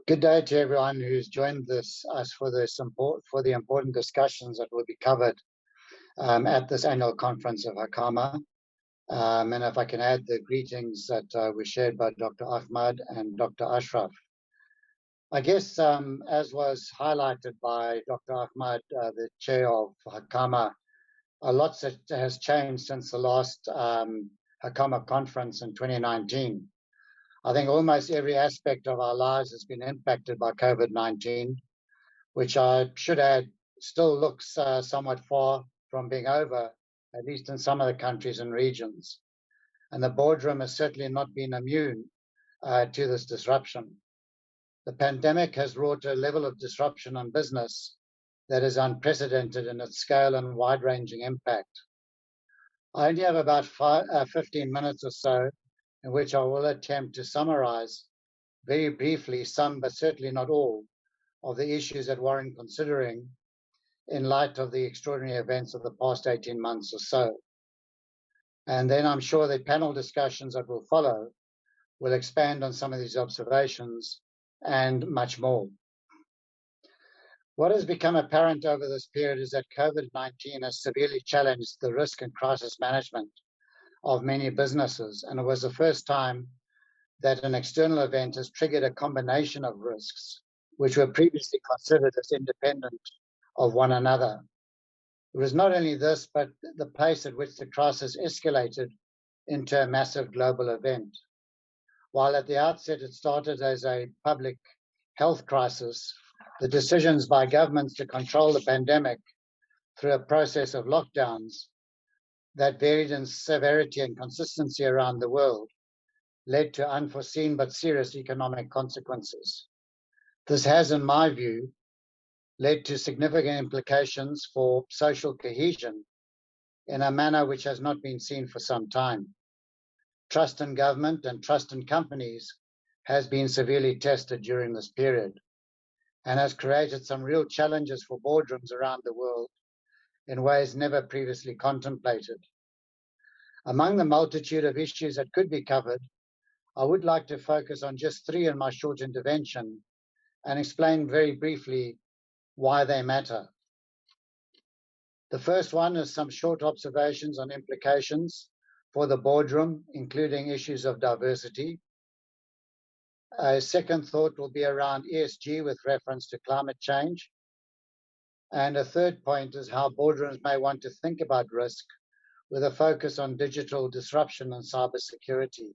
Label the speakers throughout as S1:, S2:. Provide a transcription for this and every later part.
S1: Good day to everyone who's joined us for the important discussions that will be covered at this annual conference of Hawkamah. And if I can add the greetings that were shared by Dr. Ahmad and Dr. Ashraf. I guess, as was highlighted by Dr. Ahmad, the chair of Hawkamah, a lot has changed since the last Hawkamah conference in 2019. I think almost every aspect of our lives has been impacted by COVID-19, which I should add still looks somewhat far from being over, at least in some of the countries and regions. And the boardroom has certainly not been immune to this disruption. The pandemic has wrought a level of disruption on business that is unprecedented in its scale and wide-ranging impact. I only have about 15 minutes or so in which I will attempt to summarize very briefly some, but certainly not all, of the issues that warrant considering in light of the extraordinary events of the past 18 months or so. And then I'm sure the panel discussions that will follow will expand on some of these observations and much more. What has become apparent over this period is that COVID-19 has severely challenged the risk and crisis management of many businesses, and it was the first time that an external event has triggered a combination of risks which were previously considered as independent of one another. It was not only this, but the pace at which the crisis escalated into a massive global event. While at the outset it started as a public health crisis, the decisions by governments to control the pandemic through a process of lockdowns that varied in severity and consistency around the world led to unforeseen but serious economic consequences. This has, in my view, led to significant implications for social cohesion in a manner which has not been seen for some time. Trust in government and trust in companies has been severely tested during this period and has created some real challenges for boardrooms around the world in ways never previously contemplated. Among the multitude of issues that could be covered, I would like to focus on just three in my short intervention and explain very briefly why they matter. The first one is some short observations on implications for the boardroom, including issues of diversity. A second thought will be around ESG with reference to climate change. And a third point is how boardrooms may want to think about risk with a focus on digital disruption and cybersecurity.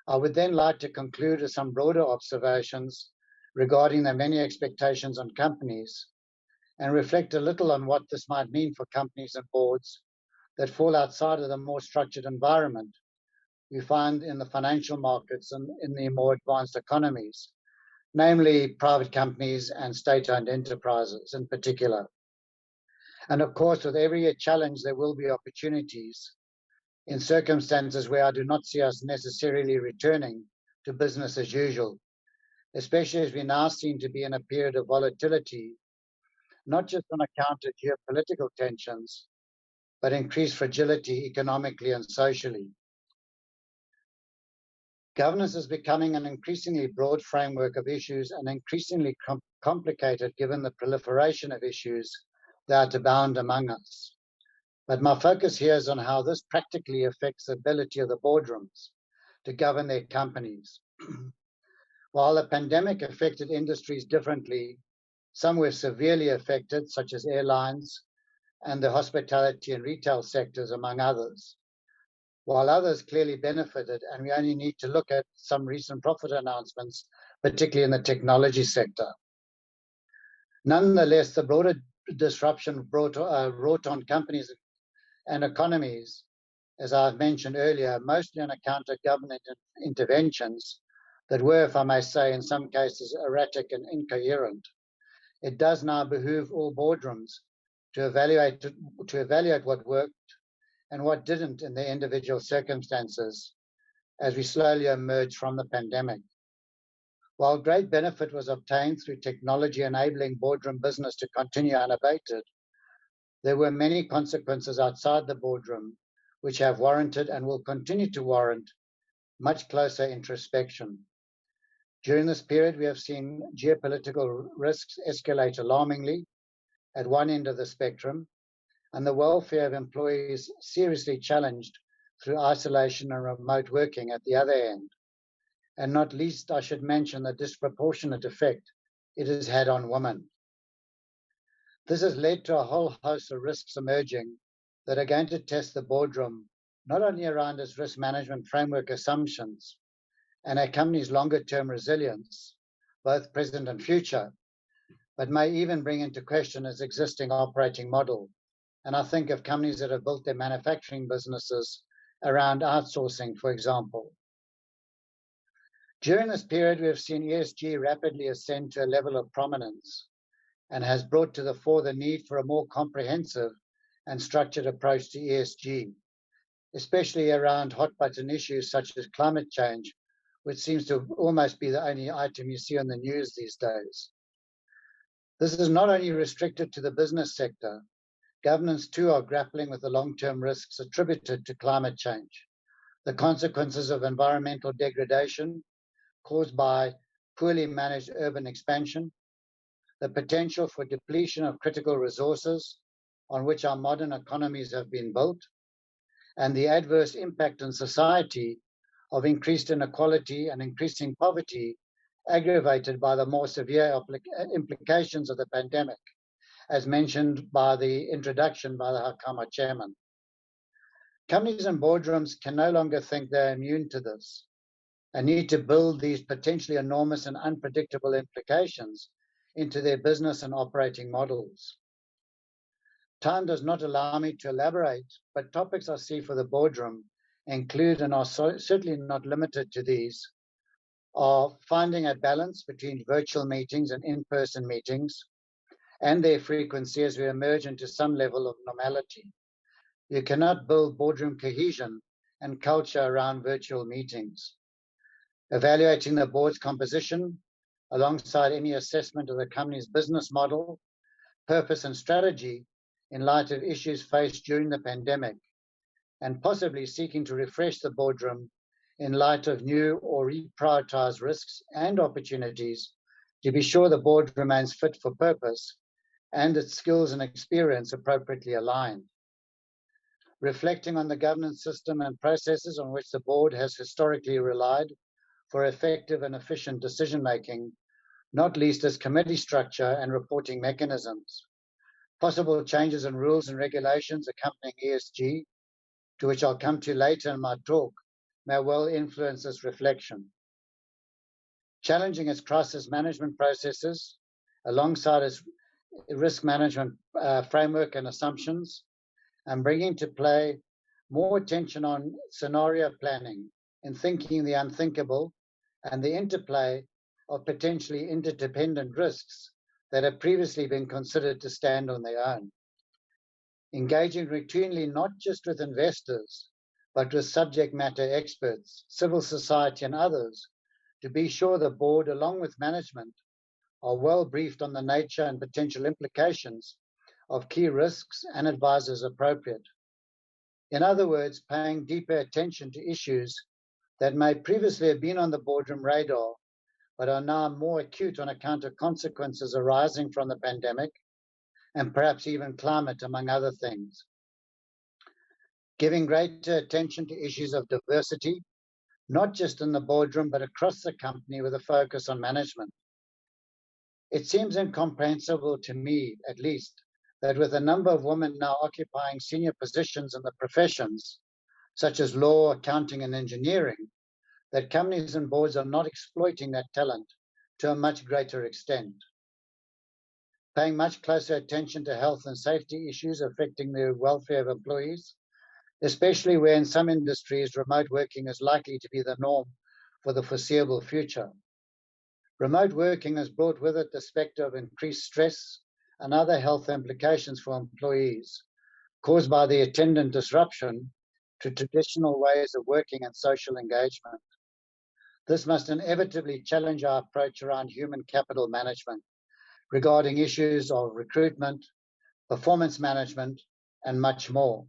S1: I would then like to conclude with some broader observations regarding the many expectations on companies and reflect a little on what this might mean for companies and boards that fall outside of the more structured environment we find in the financial markets and in the more advanced economies, namely private companies and state-owned enterprises in particular. And of course, with every challenge, there will be opportunities in circumstances where I do not see us necessarily returning to business as usual, especially as we now seem to be in a period of volatility, not just on account of geopolitical tensions, but increased fragility economically and socially. Governance is becoming an increasingly broad framework of issues and increasingly complicated given the proliferation of issues that abound among us. But my focus here is on how this practically affects the ability of the boardrooms to govern their companies. While the pandemic affected industries differently, some were severely affected, such as airlines and the hospitality and retail sectors, among others, while others clearly benefited, and we only need to look at some recent profit announcements, particularly in the technology sector. Nonetheless, the broader disruption wrought on companies and economies, as I've mentioned earlier, mostly on account of government interventions that were, if I may say, in some cases erratic and incoherent. It does now behoove all boardrooms to evaluate what worked and what didn't in their individual circumstances as we slowly emerge from the pandemic. While great benefit was obtained through technology enabling boardroom business to continue unabated, there were many consequences outside the boardroom which have warranted and will continue to warrant much closer introspection. During this period, we have seen geopolitical risks escalate alarmingly at one end of the spectrum, and the welfare of employees seriously challenged through isolation and remote working at the other end. And not least, I should mention the disproportionate effect it has had on women. This has led to a whole host of risks emerging that are going to test the boardroom, not only around its risk management framework assumptions and a company's longer-term resilience, both present and future, but may even bring into question its existing operating model. And I think of companies that have built their manufacturing businesses around outsourcing, for example. During this period, we have seen ESG rapidly ascend to a level of prominence and has brought to the fore the need for a more comprehensive and structured approach to ESG, especially around hot button issues such as climate change, which seems to almost be the only item you see on the news these days. This is not only restricted to the business sector. Governments too are grappling with the long-term risks attributed to climate change, the consequences of environmental degradation caused by poorly managed urban expansion, the potential for depletion of critical resources on which our modern economies have been built, and the adverse impact on society of increased inequality and increasing poverty, aggravated by the more severe implications of the pandemic, as mentioned by the introduction by the Hawkamah chairman. Companies and boardrooms can no longer think they're immune to this and need to build these potentially enormous and unpredictable implications into their business and operating models. Time does not allow me to elaborate, but topics I see for the boardroom include, and are certainly not limited to these, are finding a balance between virtual meetings and in-person meetings and their frequency as we emerge into some level of normality. You cannot build boardroom cohesion and culture around virtual meetings. Evaluating the board's composition alongside any assessment of the company's business model, purpose and strategy in light of issues faced during the pandemic, and possibly seeking to refresh the boardroom in light of new or reprioritized risks and opportunities to be sure the board remains fit for purpose and its skills and experience appropriately aligned. Reflecting on the governance system and processes on which the board has historically relied for effective and efficient decision-making, not least as committee structure and reporting mechanisms. Possible changes in rules and regulations accompanying ESG, to which I'll come to later in my talk, may well influence this reflection. Challenging its crisis management processes alongside its risk management framework and assumptions, and bringing to play more attention on scenario planning in thinking the unthinkable and the interplay of potentially interdependent risks that have previously been considered to stand on their own. Engaging routinely not just with investors, but with subject matter experts, civil society and others, to be sure the board, along with management, are well briefed on the nature and potential implications of key risks and advise as appropriate. In other words, paying deeper attention to issues that may previously have been on the boardroom radar, but are now more acute on account of consequences arising from the pandemic and perhaps even climate, among other things. Giving greater attention to issues of diversity, not just in the boardroom, but across the company with a focus on management. It seems incomprehensible to me, at least, that with a number of women now occupying senior positions in the professions, such as law, accounting, and engineering, that companies and boards are not exploiting that talent to a much greater extent. Paying much closer attention to health and safety issues affecting the welfare of employees, especially where in some industries remote working is likely to be the norm for the foreseeable future. Remote working has brought with it the specter of increased stress and other health implications for employees caused by the attendant disruption to traditional ways of working and social engagement. This must inevitably challenge our approach around human capital management regarding issues of recruitment, performance management, and much more.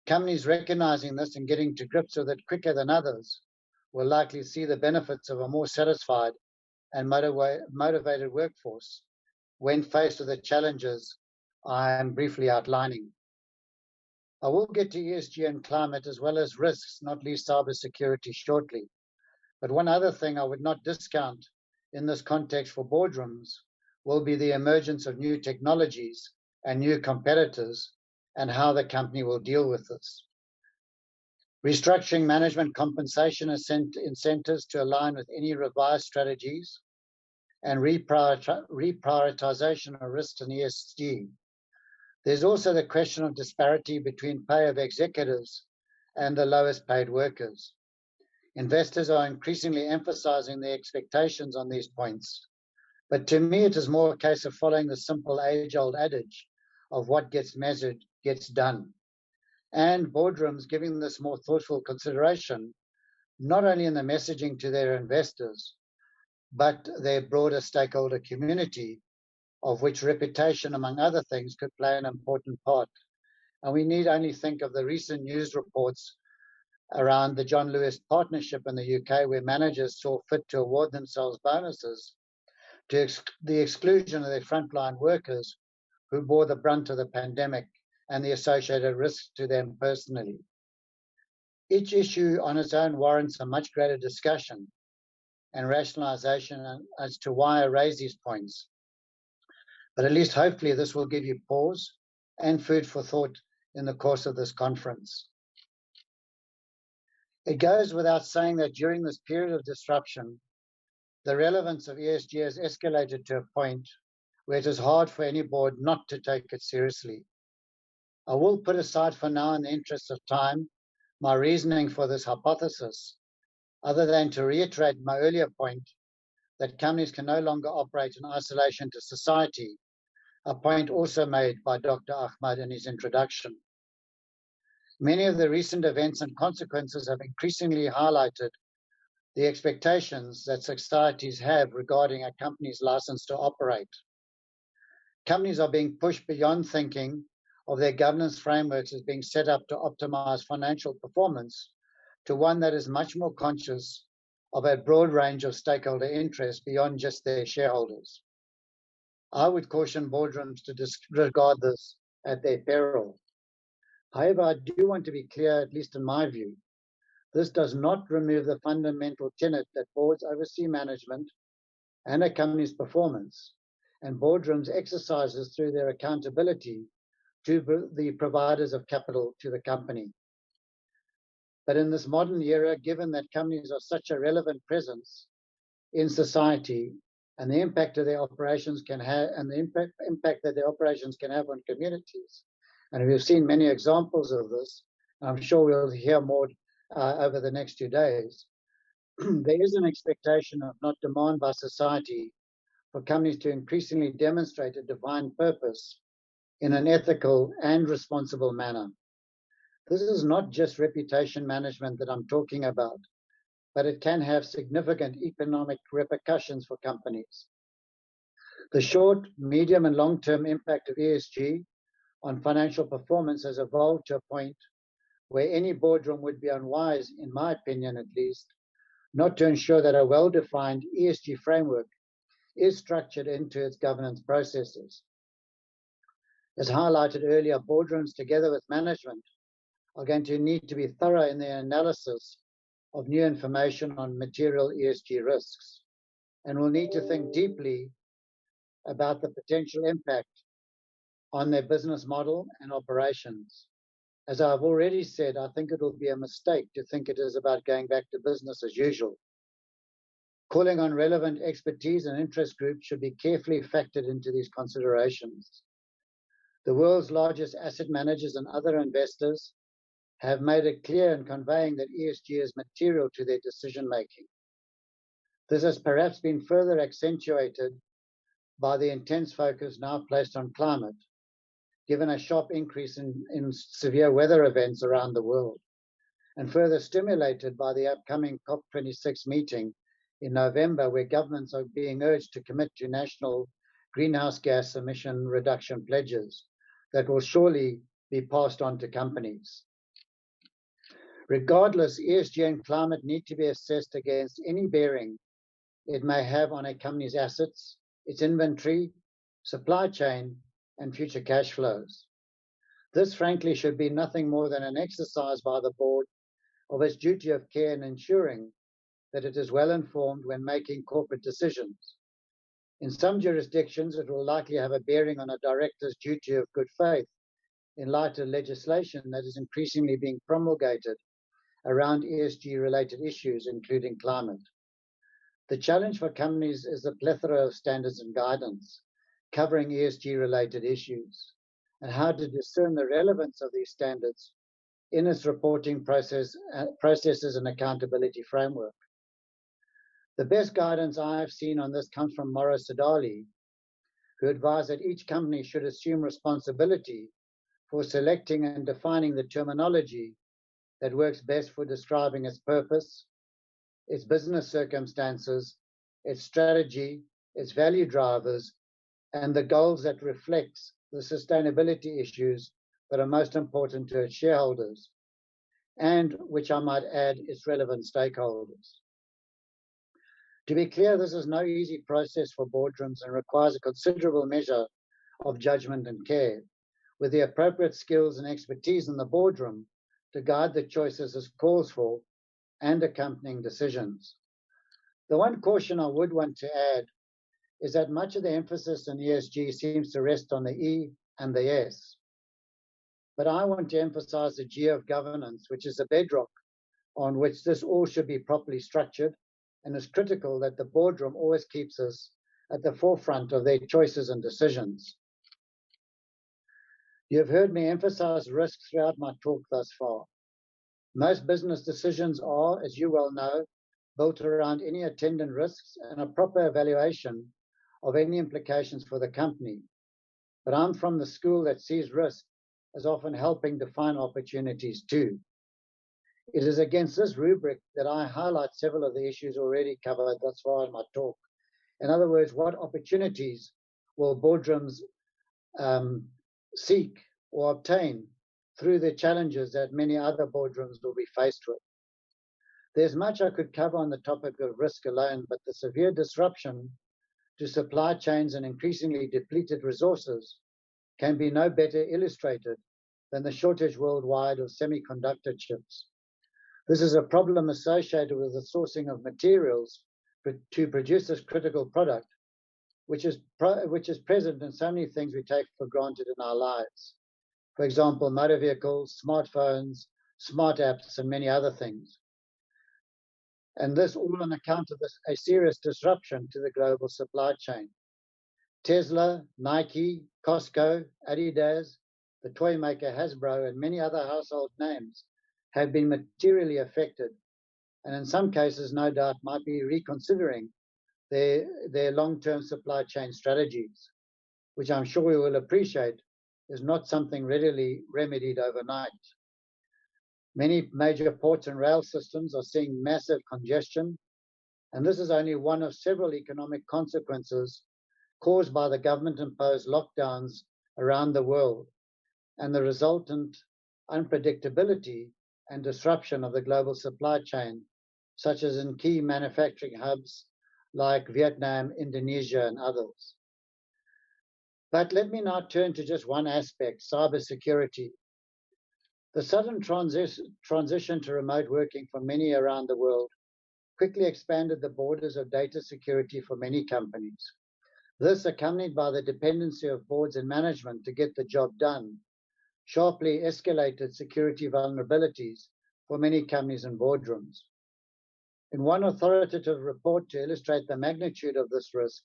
S1: Companies recognizing this and getting to grips with it quicker than others will likely see the benefits of a more satisfied and motivated workforce when faced with the challenges I am briefly outlining. I will get to ESG and climate as well as risks, not least cybersecurity, shortly. But one other thing I would not discount in this context for boardrooms will be the emergence of new technologies and new competitors and how the company will deal with this. Restructuring management compensation incentives to align with any revised strategies and reprioritization of risks in ESG. There's also the question of disparity between pay of executives and the lowest paid workers. Investors are increasingly emphasizing their expectations on these points. But to me, it is more a case of following the simple age-old adage of what gets measured gets done. And boardrooms giving this more thoughtful consideration, not only in the messaging to their investors, but their broader stakeholder community, of which reputation, among other things, could play an important part. And we need only think of the recent news reports around the John Lewis partnership in the UK, where managers saw fit to award themselves bonuses to the exclusion of their frontline workers who bore the brunt of the pandemic and the associated risks to them personally. Each issue on its own warrants a much greater discussion and rationalization as to why I raise these points. But at least hopefully this will give you pause and food for thought in the course of this conference. It goes without saying that during this period of disruption, the relevance of ESG has escalated to a point where it is hard for any board not to take it seriously. I will put aside for now, in the interest of time, my reasoning for this hypothesis, other than to reiterate my earlier point that companies can no longer operate in isolation to society, a point also made by Dr. Ahmad in his introduction. Many of the recent events and consequences have increasingly highlighted the expectations that societies have regarding a company's license to operate. Companies are being pushed beyond thinking of their governance frameworks as being set up to optimize financial performance to one that is much more conscious of a broad range of stakeholder interests beyond just their shareholders. I would caution boardrooms to disregard this at their peril. However, I do want to be clear, at least in my view, this does not remove the fundamental tenet that boards oversee management and a company's performance, and boardrooms exercises through their accountability to the providers of capital to the company. But in this modern era, given that companies are such a relevant presence in society and the impact of their operations can have, and the impact that their operations can have on communities, and we've seen many examples of this, I'm sure we'll hear more over the next 2 days, there is an expectation, of not demand by society, for companies to increasingly demonstrate a defined purpose in an ethical and responsible manner. This is not just reputation management that I'm talking about, but it can have significant economic repercussions for companies. The short, medium, and long-term impact of ESG on financial performance has evolved to a point where any boardroom would be unwise, in my opinion at least, not to ensure that a well-defined ESG framework is structured into its governance processes. As highlighted earlier, boardrooms together with management are going to need to be thorough in their analysis of new information on material ESG risks, and will need to think deeply about the potential impact on their business model and operations. As I've already said, I think it will be a mistake to think it is about going back to business as usual. Calling on relevant expertise and interest groups should be carefully factored into these considerations. The world's largest asset managers and other investors have made it clear in conveying that ESG is material to their decision-making. This has perhaps been further accentuated by the intense focus now placed on climate, given a sharp increase in severe weather events around the world, and further stimulated by the upcoming COP26 meeting in November, where governments are being urged to commit to national greenhouse gas emission reduction pledges that will surely be passed on to companies. Regardless, ESG and climate need to be assessed against any bearing it may have on a company's assets, its inventory, supply chain, and future cash flows. This, frankly, should be nothing more than an exercise by the board of its duty of care in ensuring that it is well informed when making corporate decisions. In some jurisdictions, it will likely have a bearing on a director's duty of good faith in light of legislation that is increasingly being promulgated around ESG-related issues, including climate. The challenge for companies is the plethora of standards and guidance covering ESG-related issues and how to discern the relevance of these standards in its reporting processes and accountability framework. The best guidance I have seen on this comes from Morris Sadali, who advised that each company should assume responsibility for selecting and defining the terminology that works best for describing its purpose, its business circumstances, its strategy, its value drivers, and the goals that reflects the sustainability issues that are most important to its shareholders, and which I might add, its relevant stakeholders. To be clear, this is no easy process for boardrooms and requires a considerable measure of judgment and care, with the appropriate skills and expertise in the boardroom to guide the choices as calls for and accompanying decisions. The one caution I would want to add is that much of the emphasis in ESG seems to rest on the E and the S. But I want to emphasize the G of governance, which is the bedrock on which this all should be properly structured, and is critical that the boardroom always keeps us at the forefront of their choices and decisions. You have heard me emphasize risk throughout my talk thus far. Most business decisions are, as you well know, built around any attendant risks and a proper evaluation of any implications for the company. But I'm from the school that sees risk as often helping define opportunities too. It is against this rubric that I highlight several of the issues already covered thus far in my talk. In other words, what opportunities will boardrooms seek or obtain through the challenges that many other boardrooms will be faced with? There's much I could cover on the topic of risk alone, but the severe disruption to supply chains and increasingly depleted resources can be no better illustrated than the shortage worldwide of semiconductor chips. This is a problem associated with the sourcing of materials to produce this critical product, which is present in so many things we take for granted in our lives. For example, motor vehicles, smartphones, smart apps, and many other things. And this all on account of a serious disruption to the global supply chain. Tesla, Nike, Costco, Adidas, the toy maker Hasbro, and many other household names have been materially affected, and in some cases, no doubt, might be reconsidering their long-term supply chain strategies, which I'm sure we will appreciate is not something readily remedied overnight. Many major ports and rail systems are seeing massive congestion, and this is only one of several economic consequences caused by the government-imposed lockdowns around the world and the resultant unpredictability and disruption of the global supply chain, such as in key manufacturing hubs like Vietnam, Indonesia, and others. But let me now turn to just one aspect, cybersecurity. The sudden transition to remote working for many around the world quickly expanded the borders of data security for many companies. This, accompanied by the dependency of boards and management to get the job done, sharply escalated security vulnerabilities for many companies and boardrooms. In one authoritative report to illustrate the magnitude of this risk,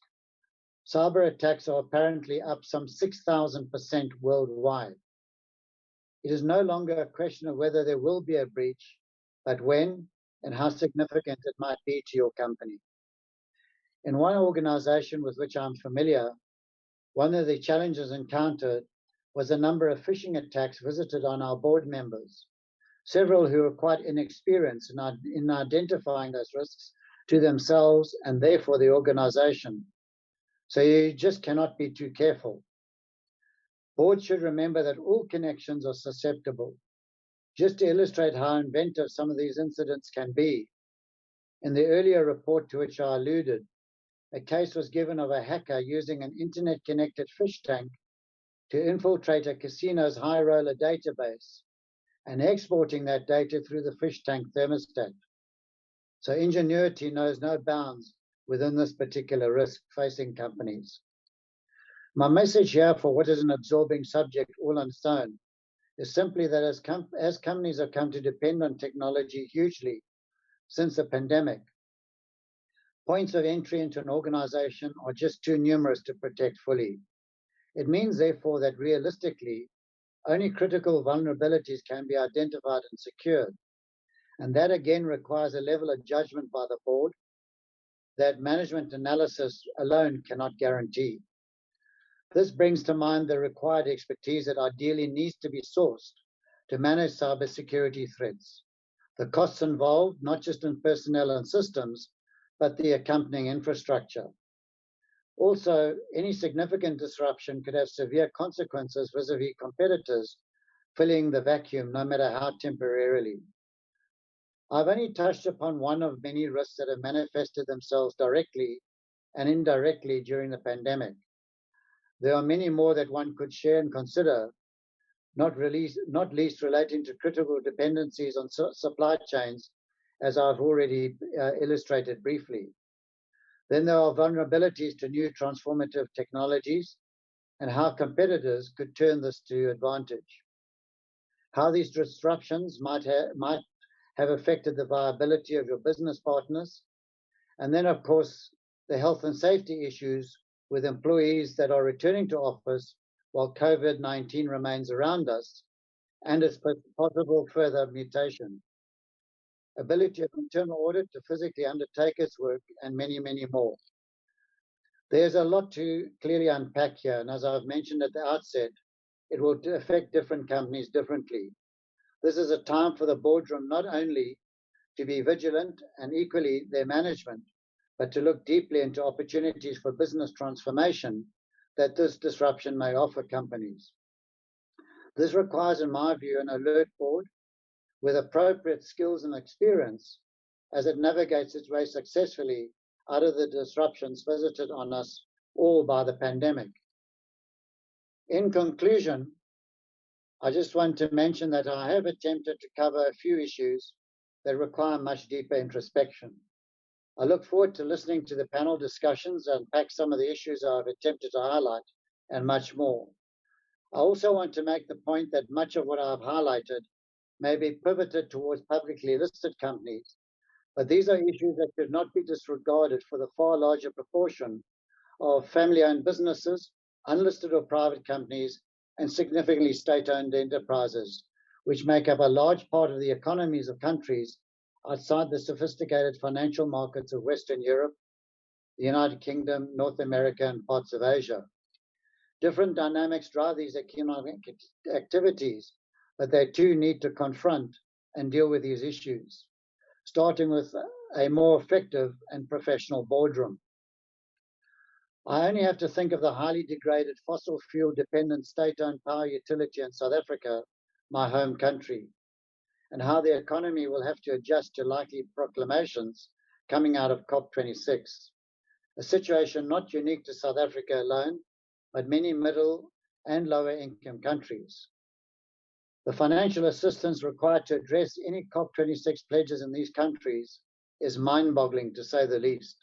S1: cyber attacks are apparently up some 6,000% worldwide. It is no longer a question of whether there will be a breach, but when and how significant it might be to your company. In one organization with which I'm familiar, one of the challenges encountered was the number of phishing attacks visited on our board members, several who were quite inexperienced in identifying those risks to themselves and therefore the organization. So you just cannot be too careful. Boards should remember that all connections are susceptible. Just to illustrate how inventive some of these incidents can be, in the earlier report to which I alluded, a case was given of a hacker using an internet-connected fish tank to infiltrate a casino's high roller database and exporting that data through the fish tank thermostat. So ingenuity knows no bounds within this particular risk facing companies. My message here for what is an absorbing subject all on its own is simply that as companies have come to depend on technology hugely since the pandemic, points of entry into an organization are just too numerous to protect fully. It means, therefore, that realistically, only critical vulnerabilities can be identified and secured. And that again requires a level of judgment by the board that management analysis alone cannot guarantee. This brings to mind the required expertise that ideally needs to be sourced to manage cybersecurity threats. The costs involved, not just in personnel and systems, but the accompanying infrastructure. Also, any significant disruption could have severe consequences vis-a-vis competitors filling the vacuum, no matter how temporarily. I've only touched upon one of many risks that have manifested themselves directly and indirectly during the pandemic. There are many more that one could share and consider, not least relating to critical dependencies on supply chains, as I've already illustrated briefly. Then there are vulnerabilities to new transformative technologies and how competitors could turn this to advantage. How these disruptions might have affected the viability of your business partners. And then, of course, the health and safety issues with employees that are returning to office while COVID-19 remains around us and its possible further mutation. Ability of internal audit to physically undertake its work, and many, many more. There's a lot to clearly unpack here, and as I've mentioned at the outset, it will affect different companies differently. This is a time for the boardroom not only to be vigilant and equally their management, but to look deeply into opportunities for business transformation that this disruption may offer companies. This requires, in my view, an alert board with appropriate skills and experience as it navigates its way successfully out of the disruptions visited on us all by the pandemic. In conclusion, I just want to mention that I have attempted to cover a few issues that require much deeper introspection. I look forward to listening to the panel discussions and unpack some of the issues I've attempted to highlight and much more. I also want to make the point that much of what I've highlighted may be pivoted towards publicly listed companies, but these are issues that should not be disregarded for the far larger proportion of family-owned businesses, unlisted or private companies, and significantly state-owned enterprises, which make up a large part of the economies of countries outside the sophisticated financial markets of Western Europe, the United Kingdom, North America, and parts of Asia. Different dynamics drive these economic activities, but they too need to confront and deal with these issues, starting with a more effective and professional boardroom. I only have to think of the highly degraded fossil fuel dependent state-owned power utility in South Africa, my home country, and how the economy will have to adjust to likely proclamations coming out of COP26, a situation not unique to South Africa alone, but many middle and lower income countries. The financial assistance required to address any COP26 pledges in these countries is mind-boggling, to say the least.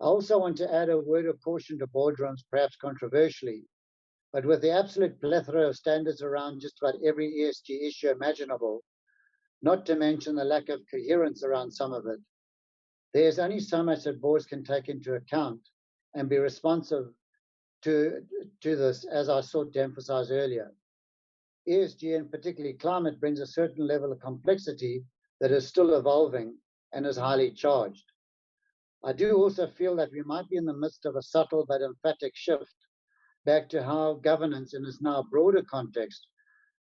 S1: I also want to add a word of caution to boardrooms, perhaps controversially, but with the absolute plethora of standards around just about every ESG issue imaginable, not to mention the lack of coherence around some of it, there's only so much that boards can take into account and be responsive to this, as I sought to emphasize earlier. ESG, and particularly climate, brings a certain level of complexity that is still evolving and is highly charged. I do also feel that we might be in the midst of a subtle but emphatic shift back to how governance in its now broader context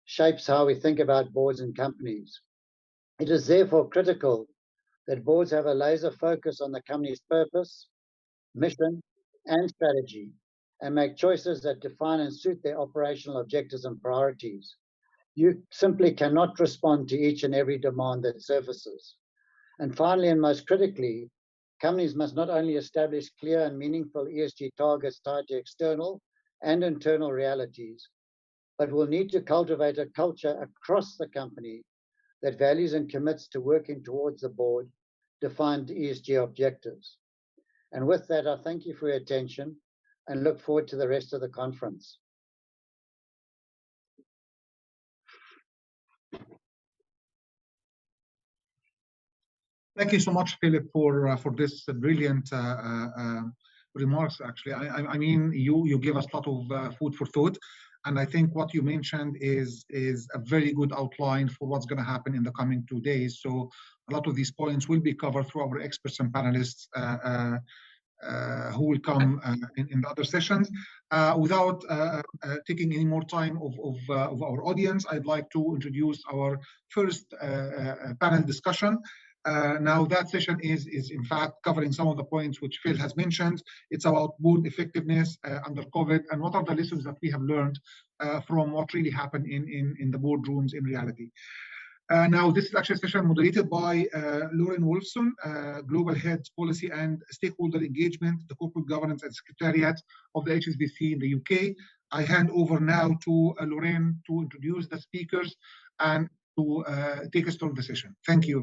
S1: shapes how we think about boards and companies. It is therefore critical that boards have a laser focus on the company's purpose, mission, and strategy, and make choices that define and suit their operational objectives and priorities. You simply cannot respond to each and every demand that surfaces. And finally, and most critically, companies must not only establish clear and meaningful ESG targets tied to external and internal realities, but will need to cultivate a culture across the company that values and commits to working towards the board defined ESG objectives. And with that, I thank you for your attention and look forward to the rest of the conference.
S2: Thank you so much, Philip, for this brilliant remarks. Actually, I mean, you give us a lot of food for thought, and I think what you mentioned is a very good outline for what's going to happen in the coming 2 days. So a lot of these points will be covered through our experts and panelists who will come in the other sessions. Without taking any more time of our audience, I'd like to introduce our first panel discussion. Now that session is in fact covering some of the points which Phil has mentioned. It's about board effectiveness under COVID and what are the lessons that we have learned from what really happened in the boardrooms in reality. Now, this is actually a session moderated by Lauren Wolfson, Global Head Policy and Stakeholder Engagement, the Corporate Governance and Secretariat of the HSBC in the UK. I hand over now to Lauren to introduce the speakers and to take us through the session. Thank you.